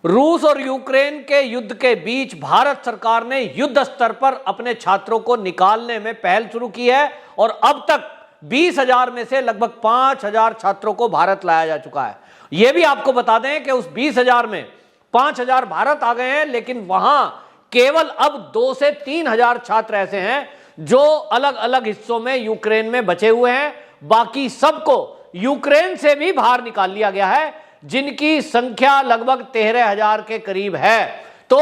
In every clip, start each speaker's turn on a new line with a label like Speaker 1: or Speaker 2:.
Speaker 1: रूस और यूक्रेन के युद्ध के बीच भारत सरकार ने युद्ध स्तर पर अपने छात्रों को निकालने में पहल शुरू की है और अब तक 20,000 में से लगभग 5,000 छात्रों को भारत लाया जा चुका है। यह भी आपको बता दें कि उस 20,000 में 5,000 भारत आ गए हैं, लेकिन वहां केवल अब 2 से 3,000 छात्र ऐसे हैं जो अलग अलग हिस्सों में यूक्रेन में बचे हुए हैं। बाकी सबको यूक्रेन से भी बाहर निकाल लिया गया है, जिनकी संख्या लगभग 13,000 के करीब है। तो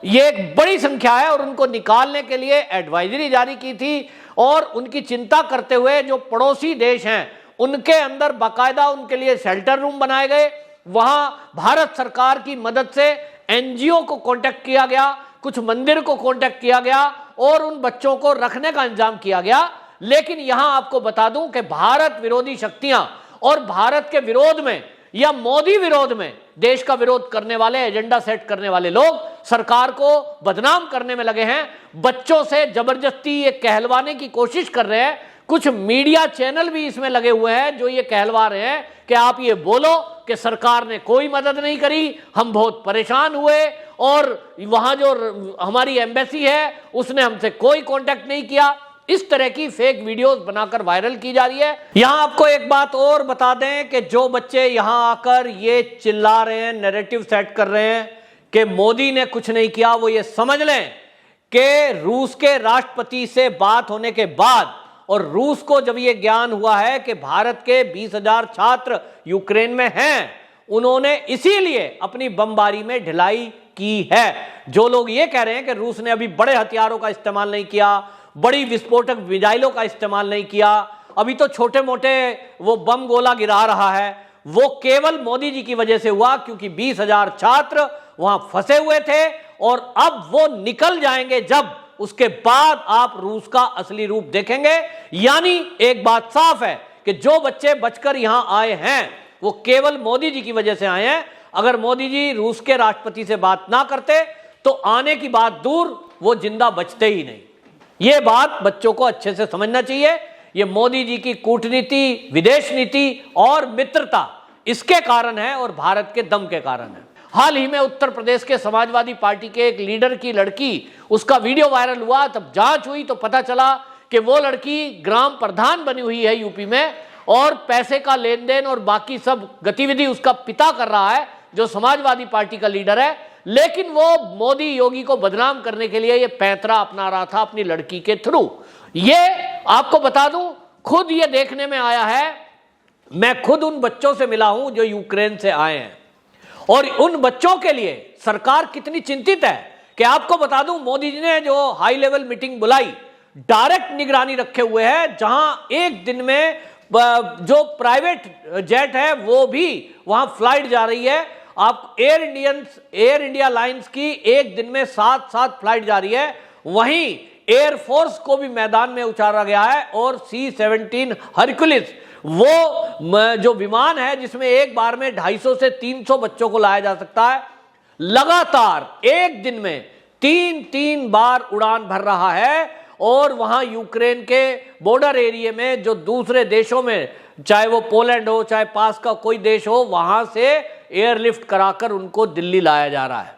Speaker 1: यह एक बड़ी संख्या है और उनको निकालने के लिए एडवाइजरी जारी की थी और उनकी चिंता करते हुए जो पड़ोसी देश हैं उनके अंदर बाकायदा उनके लिए शेल्टर रूम बनाए गए। वहां भारत सरकार की मदद से एनजीओ को कांटेक्ट किया गया, कुछ मंदिर को कांटेक्ट किया गया और उन बच्चों को रखने का इंतजाम किया गया। लेकिन यहां आपको बता दूं कि भारत विरोधी शक्तियां और भारत के विरोध में या मोदी विरोध में देश का विरोध करने वाले, एजेंडा सेट करने वाले लोग सरकार को बदनाम करने में लगे हैं। बच्चों से जबरदस्ती ये कहलवाने की कोशिश कर रहे हैं। कुछ मीडिया चैनल भी इसमें लगे हुए हैं जो ये कहलवा रहे हैं कि आप ये बोलो कि सरकार ने कोई मदद नहीं करी, हम बहुत परेशान हुए और वहां जो हमारी एम्बेसी है उसने हमसे कोई कांटेक्ट नहीं किया। इस तरह की फेक वीडियोस बनाकर वायरल की जा रही है। यहां आपको एक बात और बता दें कि जो बच्चे यहां आकर ये चिल्ला रहे हैं, नैरेटिव सेट कर रहे हैं कि मोदी ने कुछ नहीं किया, वो ये समझ लें कि रूस के राष्ट्रपति से बात होने के बाद और रूस को जब ये ज्ञान हुआ है कि भारत के 20,000 छात्र यूक्रेन में हैं, उन्होंने इसीलिए अपनी बमबारी में ढिलाई की है। जो लोग ये कह रहे हैं कि रूस ने अभी बड़े हथियारों का इस्तेमाल नहीं किया, बड़ी विस्फोटक मिसाइलों का इस्तेमाल नहीं किया, अभी तो छोटे मोटे वो बम गोला गिरा रहा है, वो केवल मोदी जी की वजह से हुआ क्योंकि 20,000 छात्र वहां फंसे हुए थे और अब वो निकल जाएंगे जब उसके बाद आप रूस का असली रूप देखेंगे। यानी एक बात साफ है कि जो बच्चे बचकर यहां आए हैं वो केवल मोदी जी की वजह से आए हैं। अगर मोदी जी रूस के राष्ट्रपति से बात ना करते तो आने की बात दूर, वो जिंदा बचते ही नहीं। यह बात बच्चों को अच्छे से समझना चाहिए। यह मोदी जी की कूटनीति, विदेश नीति और मित्रता इसके कारण है और भारत के दम के कारण है। हाल ही में उत्तर प्रदेश के समाजवादी पार्टी के एक लीडर की लड़की, उसका वीडियो वायरल हुआ, तब जांच हुई तो पता चला कि वो लड़की ग्राम प्रधान बनी हुई है यूपी में और पैसे का लेन देन और बाकी सब गतिविधि उसका पिता कर रहा है जो समाजवादी पार्टी का लीडर है। लेकिन वो मोदी योगी को बदनाम करने के लिए ये पैंतरा अपना रहा था अपनी लड़की के थ्रू। ये आपको बता दूं, खुद ये देखने में आया है, मैं खुद उन बच्चों से मिला हूं जो यूक्रेन से आए हैं और उन बच्चों के लिए सरकार कितनी चिंतित है कि आपको बता दूं, मोदी जी ने जो हाई लेवल मीटिंग बुलाई, डायरेक्ट निगरानी रखे हुए है, जहां एक दिन में जो प्राइवेट जेट है वो भी वहां फ्लाइट जा रही है। आप एयर इंडिया लाइंस की एक दिन में 7 फ्लाइट जा रही है। वहीं एयरफोर्स को भी मैदान में उतारा गया है और C-17 हरकुलिस, वो जो विमान है जिसमें एक बार में 250 से 300 बच्चों को लाया जा सकता है, लगातार एक दिन में 3 बार उड़ान भर रहा है। और वहां यूक्रेन के बॉर्डर एरिया में जो दूसरे देशों में, चाहे वो पोलैंड हो चाहे पास का कोई देश हो, वहां से एयरलिफ्ट कराकर उनको दिल्ली लाया जा रहा है।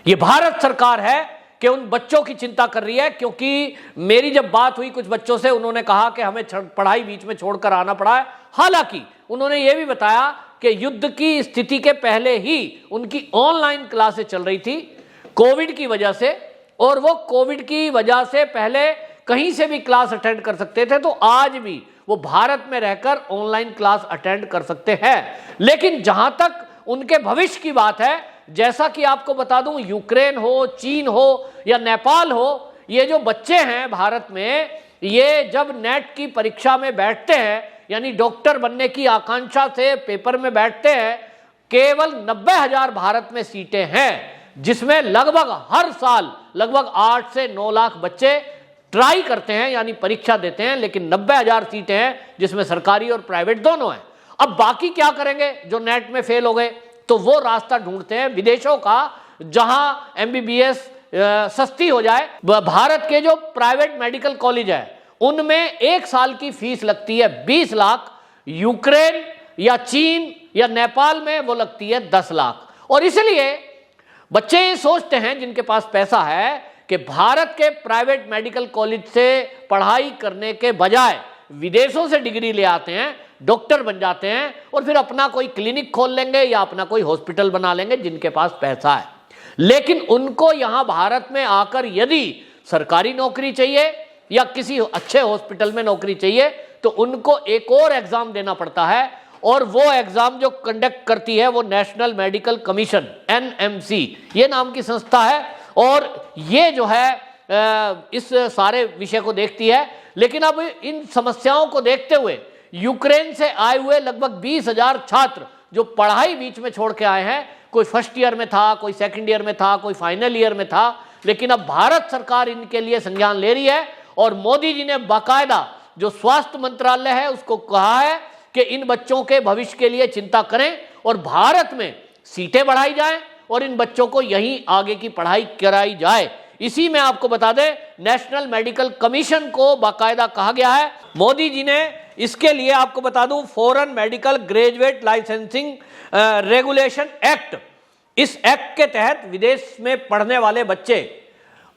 Speaker 1: ये भारत सरकार है कि उन बच्चों की चिंता कर रही है। क्योंकि मेरी जब बात हुई कुछ बच्चों से, उन्होंने कहा कि हमें पढ़ाई बीच में छोड़कर आना पड़ा है। हालांकि उन्होंने ये भी बताया कि युद्ध की स्थिति के पहले ही उनकी ऑनलाइन क्लासेस चल रही थी कोविड की वजह से, और वो कोविड की वजह से पहले कहीं से भी क्लास अटेंड कर सकते थे, तो आज भी वो भारत में रहकर ऑनलाइन क्लास अटेंड कर सकते हैं। लेकिन जहां तक उनके भविष्य की बात है, जैसा कि आपको बता दूं, यूक्रेन हो, चीन हो या नेपाल हो, ये जो बच्चे हैं भारत में, ये जब नेट की परीक्षा में बैठते हैं, यानी डॉक्टर बनने की आकांक्षा से पेपर में बैठते हैं, केवल 90,000 भारत में सीटें हैं, जिसमें लगभग हर साल लगभग 8 से 9 लाख बच्चे ट्राई करते हैं, यानी परीक्षा देते हैं। लेकिन 90,000 सीटें हैं जिसमें सरकारी और प्राइवेट दोनों हैं। अब बाकी क्या करेंगे जो नेट में फेल हो गए? तो वो रास्ता ढूंढते हैं विदेशों का, जहां MBBS सस्ती हो जाए। भारत के जो प्राइवेट मेडिकल कॉलेज है उनमें एक साल की फीस लगती है 20 लाख, यूक्रेन या चीन या नेपाल में वो लगती है 10 लाख। और इसलिए बच्चे ये सोचते हैं जिनके पास पैसा है कि भारत के प्राइवेट मेडिकल कॉलेज से पढ़ाई करने के बजाय विदेशों से डिग्री ले आते हैं, डॉक्टर बन जाते हैं और फिर अपना कोई क्लिनिक खोल लेंगे या अपना कोई हॉस्पिटल बना लेंगे जिनके पास पैसा है। लेकिन उनको यहां भारत में आकर यदि सरकारी नौकरी चाहिए या किसी अच्छे हॉस्पिटल में नौकरी चाहिए तो उनको एक और एग्जाम देना पड़ता है, और वो एग्जाम जो कंडक्ट करती है वो नेशनल मेडिकल कमीशन NMC ये नाम की संस्था है, और ये जो है इस सारे विषय को देखती है। लेकिन अब इन समस्याओं को देखते हुए यूक्रेन से आए हुए लगभग 20,000 छात्र जो पढ़ाई बीच में छोड़ के आए हैं, कोई फर्स्ट ईयर में था, कोई सेकंड ईयर में था, कोई फाइनल ईयर में था, लेकिन अब भारत सरकार इनके लिए संज्ञान ले रही है और मोदी जी ने बाकायदा जो स्वास्थ्य मंत्रालय है उसको कहा है कि इन बच्चों के भविष्य के लिए चिंता करें और भारत में सीटें बढ़ाई जाएं और इन बच्चों को यहीं आगे की पढ़ाई कराई जाए। इसी में आपको बता दें नेशनल मेडिकल कमीशन को बाकायदा कहा गया है। मोदी जी ने इसके लिए आपको बता दूं foreign medical graduate licensing regulation act, इस एक्ट के तहत विदेश में पढ़ने वाले बच्चे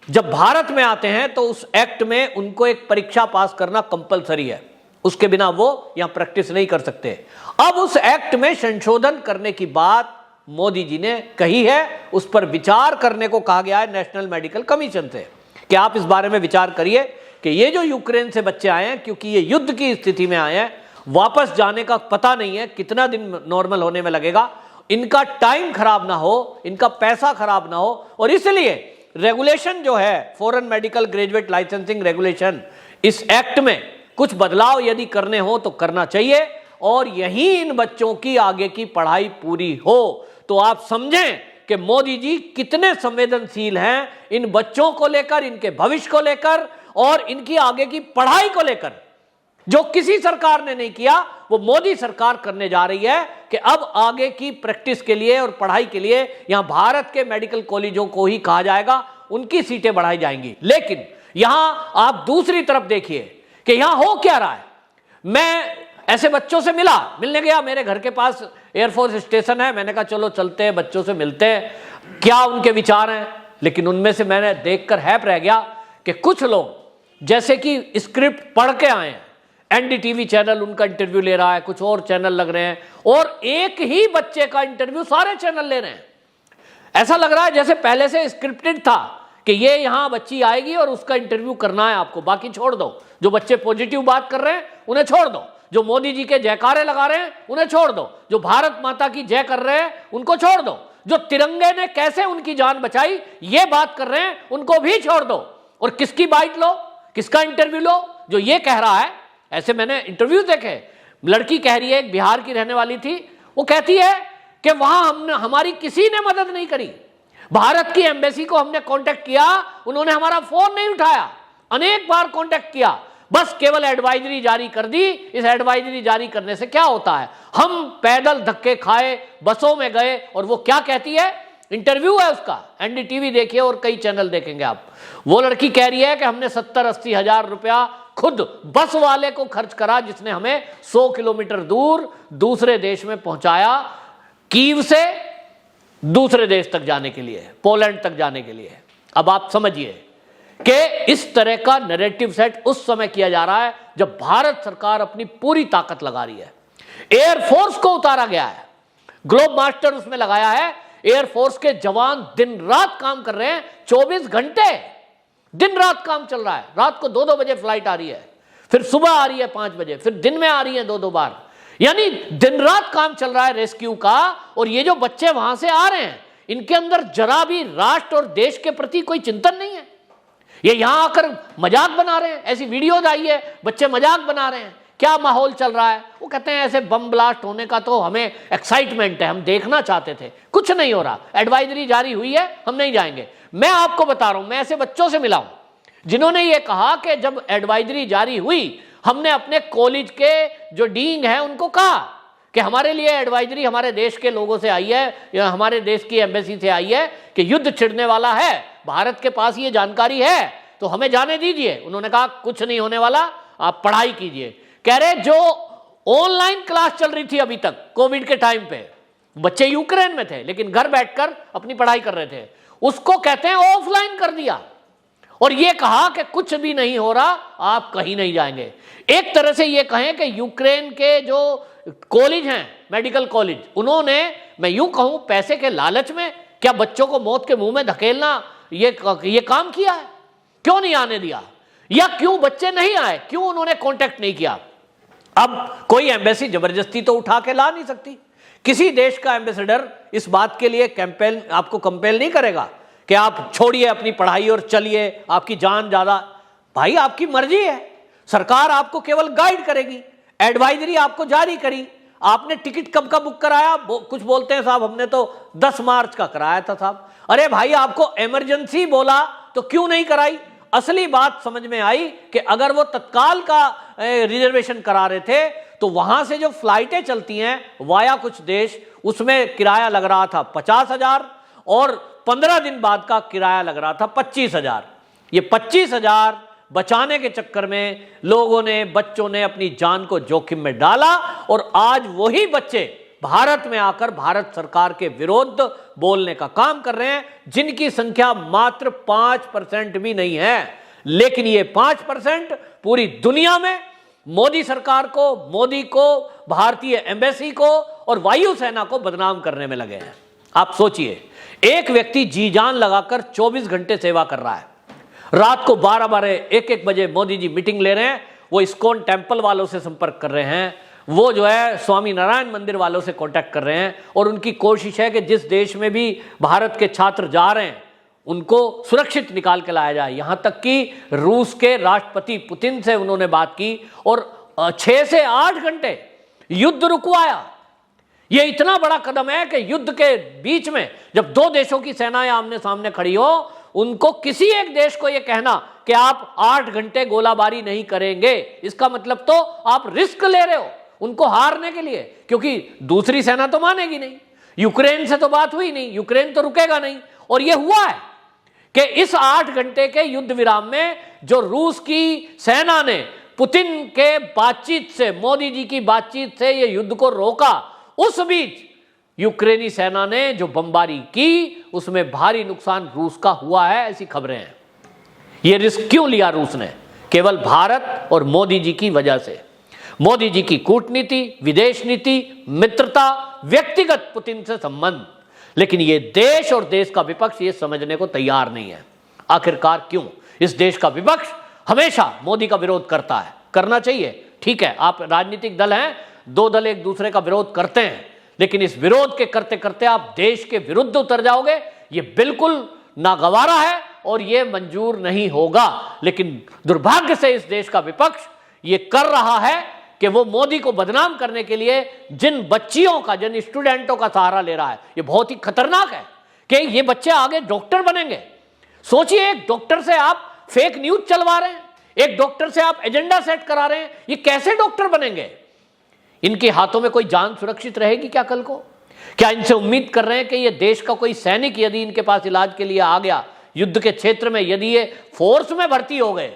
Speaker 1: जब भारत में आते हैं तो उस एक्ट में उनको एक परीक्षा पास करना कंपलसरी है, उसके बिना वो यहां प्रैक्टिस नहीं कर सकते। अब उस एक्ट में संशोधन करने की बात मोदी जी ने कही है, उस पर विचार करने को कहा गया है नेशनल मेडिकल कमीशन से कि आप इस बारे में विचार करिए कि ये जो यूक्रेन से बच्चे आए हैं, क्योंकि ये युद्ध की स्थिति में आए हैं, वापस जाने का पता नहीं है कितना दिन नॉर्मल होने में लगेगा, इनका टाइम खराब ना हो, इनका पैसा खराब ना हो, और इसलिए रेगुलेशन जो है foreign medical graduate licensing regulation, इस एक्ट में कुछ बदलाव यदि करने हो तो करना चाहिए और यही इन बच्चों की आगे की पढ़ाई पूरी हो। तो आप समझें कि मोदी जी कितने संवेदनशील हैं इन बच्चों को लेकर, इनके भविष्य को लेकर और इनकी आगे की पढ़ाई को लेकर। जो किसी सरकार ने नहीं किया वो मोदी सरकार करने जा रही है कि अब आगे की प्रैक्टिस के लिए और पढ़ाई के लिए यहां भारत के मेडिकल कॉलेजों को ही कहा जाएगा, उनकी सीटें बढ़ाई जाएंगी। लेकिन यहां आप दूसरी तरफ देखिए कि यहां हो क्या रहा है। मैं ऐसे बच्चों से मिलने गया, मेरे घर के पास एयरफोर्स स्टेशन है, मैंने कहा चलो चलते हैं, बच्चों से मिलते हैं, क्या उनके विचार हैं। लेकिन उनमें से मैंने देखकर हैप रह गया कि कुछ लोग जैसे कि स्क्रिप्ट पढ़ के आए हैं, NDTV चैनल उनका इंटरव्यू ले रहा है, कुछ और चैनल लग रहे हैं, और एक ही बच्चे का इंटरव्यू सारे चैनल ले रहे हैं। ऐसा लग रहा है जैसे पहले से स्क्रिप्टेड था कि ये यहां बच्ची आएगी और उसका इंटरव्यू करना है आपको, बाकी छोड़ दो। जो बच्चे पॉजिटिव बात कर रहे हैं उन्हें छोड़ दो, जो मोदी जी के जयकारे लगा रहे हैं उन्हें छोड़ दो, जो भारत माता की जय कर रहे हैं उनको छोड़ दो, जो तिरंगे ने कैसे उनकी जान बचाई ये बात कर रहे हैं उनको भी छोड़ दो। और किसकी बाइट लो, किसका इंटरव्यू लो, जो ये कह रहा है। ऐसे मैंने इंटरव्यू देखे, लड़की कह रही है, एक बिहार की रहने वाली थी, वो कहती है कि वहां हमारी किसी ने मदद नहीं करी, भारत की एम्बेसी को हमने कांटेक्ट किया, उन्होंने हमारा फोन नहीं उठाया, अनेक बार कांटेक्ट किया, बस केवल एडवाइजरी जारी कर दी। इस एडवाइजरी जारी करने से क्या होता है, हम पैदल धक्के खाए, बसों में गए, और वो क्या कहती है, इंटरव्यू है उसका, NDTV देखिए और कई चैनल देखेंगे आप। वो लड़की कह रही है कि हमने 70-80 हजार रुपया खुद बस वाले को खर्च करा जिसने हमें 100 किलोमीटर दूर दूसरे देश में पहुंचाया, कीव से दूसरे देश तक जाने के लिए, पोलैंड तक जाने के लिए। अब आप समझिए कि इस तरह का नैरेटिव सेट उस समय किया जा रहा है जब भारत सरकार अपनी पूरी ताकत लगा रही है। एयरफोर्स को उतारा गया है, ग्लोब मास्टर उसमें लगाया है, एयरफोर्स के जवान दिन रात काम कर रहे हैं, 24 घंटे दिन रात काम चल रहा है। रात को 2-2 बजे फ्लाइट आ रही है, फिर सुबह आ रही है 5 बजे, फिर दिन में आ रही है 2-2 बार, यानी दिन रात काम चल रहा है रेस्क्यू का। और ये जो बच्चे वहां से आ रहे हैं इनके अंदर जरा भी राष्ट्र और देश के प्रति कोई चिंतन नहीं है, ये यहां आकर मजाक बना रहे हैं। ऐसी वीडियोज आई है, बच्चे मजाक बना रहे हैं, क्या माहौल चल रहा है। वो कहते हैं ऐसे बम ब्लास्ट होने का तो हमें एक्साइटमेंट है, हम देखना चाहते थे, कुछ नहीं हो रहा, एडवाइजरी जारी हुई है, हम नहीं जाएंगे। मैं आपको बता रहा हूं, मैं ऐसे बच्चों से मिला हूं जिन्होंने ये कहा कि जब एडवाइजरी जारी हुई हमने अपने कॉलेज के जो डीन है उनको कहा कि हमारे लिए एडवाइजरी हमारे देश के लोगों से आई है या हमारे देश की एम्बेसी से आई है कि युद्ध छिड़ने वाला है, भारत के पास ये जानकारी है, तो हमें जाने दीजिए। उन्होंने कहा कुछ नहीं होने वाला, आप पढ़ाई कीजिए। कह रहे जो ऑनलाइन क्लास चल रही थी अभी तक कोविड के टाइम पे, बच्चे यूक्रेन में थे लेकिन घर बैठकर अपनी पढ़ाई कर रहे थे, उसको कहते हैं ऑफलाइन कर दिया और यह कहा कि कुछ भी नहीं हो रहा, आप कहीं नहीं जाएंगे। एक तरह से यह कहें कि यूक्रेन के जो कॉलेज हैं, मेडिकल कॉलेज, उन्होंने, मैं यूं कहूं, पैसे के लालच में क्या बच्चों को मौत के मुंह में धकेलना ये काम किया है? क्यों नहीं आने दिया, या क्यों बच्चे नहीं आए, क्यों उन्होंने कांटेक्ट नहीं किया? अब कोई एम्बेसी जबरदस्ती तो उठा के ला नहीं सकती। किसी देश का एम्बेसडर इस बात के लिए कैंपेन आपको कंपेल नहीं करेगा कि आप छोड़िए अपनी पढ़ाई और चलिए, आपकी जान ज्यादा। भाई आपकी मर्जी है, सरकार आपको केवल गाइड करेगी, एडवाइजरी आपको जारी करी। आपने टिकट कब का बुक कराया? कुछ बोलते हैं साहब हमने तो 10 मार्च का कराया था साहब। अरे भाई आपको इमरजेंसी बोला तो क्यों नहीं कराई? असली बात समझ में आई कि अगर वो तत्काल का रिजर्वेशन करा रहे थे तो वहां से जो फ्लाइटें चलती हैं वाया कुछ देश, उसमें किराया लग रहा था 50,000 और 15 दिन बाद का किराया लग रहा था 25,000। ये 25,000 बचाने के चक्कर में लोगों ने, बच्चों ने अपनी जान को जोखिम में डाला और आज वही बच्चे भारत में आकर भारत सरकार के विरुद्ध बोलने का काम कर रहे हैं, जिनकी संख्या मात्र 5% भी नहीं है। लेकिन ये 5% पूरी दुनिया में मोदी सरकार को, मोदी को, भारतीय एम्बेसी को और वायुसेना को बदनाम करने में लगे हैं। आप सोचिए, एक व्यक्ति जी जान लगाकर 24 घंटे सेवा कर रहा है, रात को 12-12, 1-1 बजे मोदी जी मीटिंग ले रहे हैं, वो इस्कॉन टेम्पल वालों से संपर्क कर रहे हैं, वो जो है स्वामी नारायण मंदिर वालों से कांटेक्ट कर रहे हैं और उनकी कोशिश है कि जिस देश में भी भारत के छात्र जा रहे हैं उनको सुरक्षित निकाल के लाया जाए। यहां तक कि रूस के राष्ट्रपति पुतिन से उन्होंने बात की और 6 से 8 घंटे युद्ध रुकवाया। यह इतना बड़ा कदम है कि युद्ध के बीच में जब दो देशों की सेनाएं आमने सामने खड़ी हो, उनको किसी एक देश को यह कहना कि आप 8 घंटे गोलाबारी नहीं करेंगे, इसका मतलब तो आप रिस्क ले रहे हो उनको हारने के लिए, क्योंकि दूसरी सेना तो मानेगी नहीं। यूक्रेन से तो बात हुई नहीं, यूक्रेन तो रुकेगा नहीं। और यह हुआ है कि इस 8 घंटे के युद्ध विराम में जो रूस की सेना ने पुतिन के बातचीत से, मोदी जी की बातचीत से यह युद्ध को रोका, उस बीच यूक्रेनी सेना ने जो बमबारी की उसमें भारी नुकसान रूस का हुआ है, ऐसी खबरें हैं। यह रिस्क क्यों लिया रूस ने? केवल भारत और मोदी जी की वजह से। मोदी जी की कूटनीति, विदेश नीति, मित्रता, व्यक्तिगत पुतिन से संबंध। लेकिन यह देश और देश का विपक्ष ये समझने को तैयार नहीं है। आखिरकार क्यों? इस देश का विपक्ष हमेशा मोदी का विरोध करता है, करना चाहिए, ठीक है, आप राजनीतिक दल हैं, दो दल एक दूसरे का विरोध करते हैं, लेकिन इस विरोध के करते करते आप देश के विरुद्ध उतर जाओगे, ये बिल्कुल नागवारा है और ये मंजूर नहीं होगा। लेकिन दुर्भाग्य से इस देश का विपक्ष ये कर रहा है कि वो मोदी को बदनाम करने के लिए जिन बच्चियों का, जिन स्टूडेंटों का सहारा ले रहा है, ये बहुत ही खतरनाक है कि ये बच्चे आगे डॉक्टर बनेंगे। सोचिए, एक डॉक्टर से आप फेक न्यूज चलवा रहे हैं, एक डॉक्टर से आप एजेंडा सेट करा रहे हैं, ये कैसे डॉक्टर बनेंगे? इनके हाथों में कोई जान सुरक्षित रहेगी क्या कल को? क्या इनसे उम्मीद कर रहे हैं कि ये देश का कोई सैनिक यदि इनके पास इलाज के लिए आ गया युद्ध के क्षेत्र में, यदि ये फोर्स में भर्ती हो गए,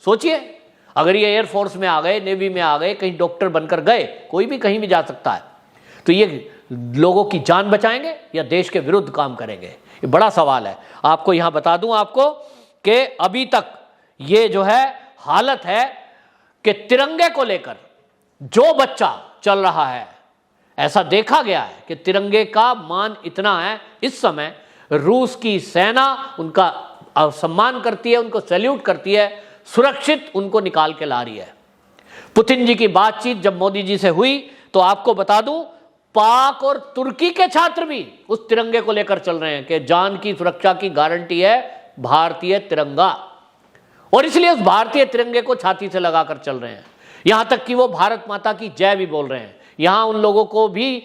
Speaker 1: सोचिए अगर ये एयरफोर्स में आ गए, नेवी में आ गए, कहीं डॉक्टर बनकर गए, कोई भी कहीं भी जा सकता है, तो ये लोगों की जान बचाएंगे या देश के विरुद्ध काम करेंगे? ये बड़ा सवाल है। आपको यहां बता दूं आपको कि अभी तक ये जो है हालत है कि तिरंगे को लेकर जो बच्चा चल रहा है, ऐसा देखा गया है कि तिरंगे का मान इतना है, इस समय रूस की सेना उनका सम्मान करती है, उनको सैल्यूट करती है, सुरक्षित उनको निकाल के ला रही है। पुतिन जी की बातचीत जब मोदी जी से हुई तो आपको बता दूं, पाक और तुर्की के छात्र भी उस तिरंगे को लेकर चल रहे हैं कि जान की सुरक्षा की गारंटी है भारतीय तिरंगा, और इसलिए उस भारतीय तिरंगे को छाती से लगाकर चल रहे हैं। यहां तक कि वो भारत माता की जय भी बोल रहे हैं। यहां उन लोगों को भी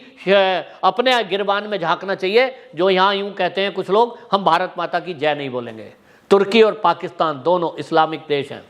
Speaker 1: अपने गिरबान में झांकना चाहिए जो यहां यूं कहते हैं कुछ लोग, हम भारत माता की जय नहीं बोलेंगे। तुर्की और पाकिस्तान दोनों इस्लामिक देश हैं,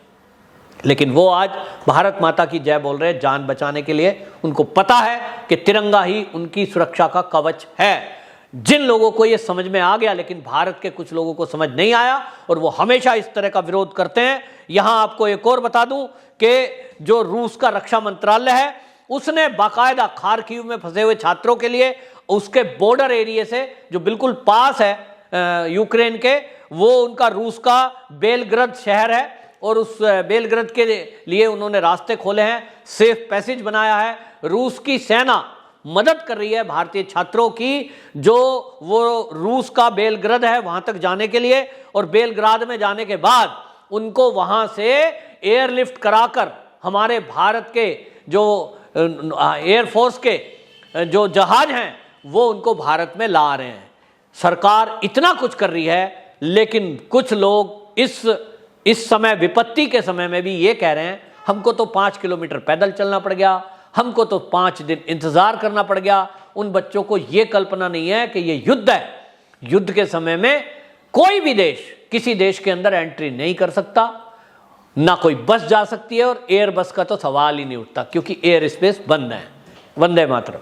Speaker 1: लेकिन वो आज भारत माता की जय बोल रहे हैं जान बचाने के लिए। उनको पता है कि तिरंगा ही उनकी सुरक्षा का कवच है। जिन लोगों को ये समझ में आ गया, लेकिन भारत के कुछ लोगों को समझ नहीं आया और वो हमेशा इस तरह का विरोध करते हैं। यहां आपको एक और बता दूं कि जो रूस का रक्षा मंत्रालय है उसने बाकायदा खार्किव में फंसे हुए छात्रों के लिए उसके बॉर्डर एरिया से जो बिल्कुल पास है यूक्रेन के, वो उनका रूस का बेलग्राद शहर है और उस बेलग्राद के लिए उन्होंने रास्ते खोले हैं, सेफ पैसेज बनाया है। रूस की सेना मदद कर रही है भारतीय छात्रों की, जो वो रूस का बेलग्राद है वहां तक जाने के लिए, और बेलग्राद में जाने के बाद उनको वहां से एयरलिफ्ट कराकर हमारे भारत के जो एयरफोर्स के जो जहाज हैं वो उनको भारत में ला रहे हैं। सरकार इतना कुछ कर रही है, लेकिन कुछ लोग इस समय विपत्ति के समय में भी ये कह रहे हैं हमको तो 5 किलोमीटर पैदल चलना पड़ गया, हमको तो 5 दिन इंतजार करना पड़ गया। उन बच्चों को ये कल्पना नहीं है कि ये युद्ध है। युद्ध के समय में कोई भी देश किसी देश के अंदर एंट्री नहीं कर सकता, ना कोई बस जा सकती है, और एयर बस का तो सवाल ही नहीं उठता क्योंकि एयर स्पेस बंद है। वंदे मातरम।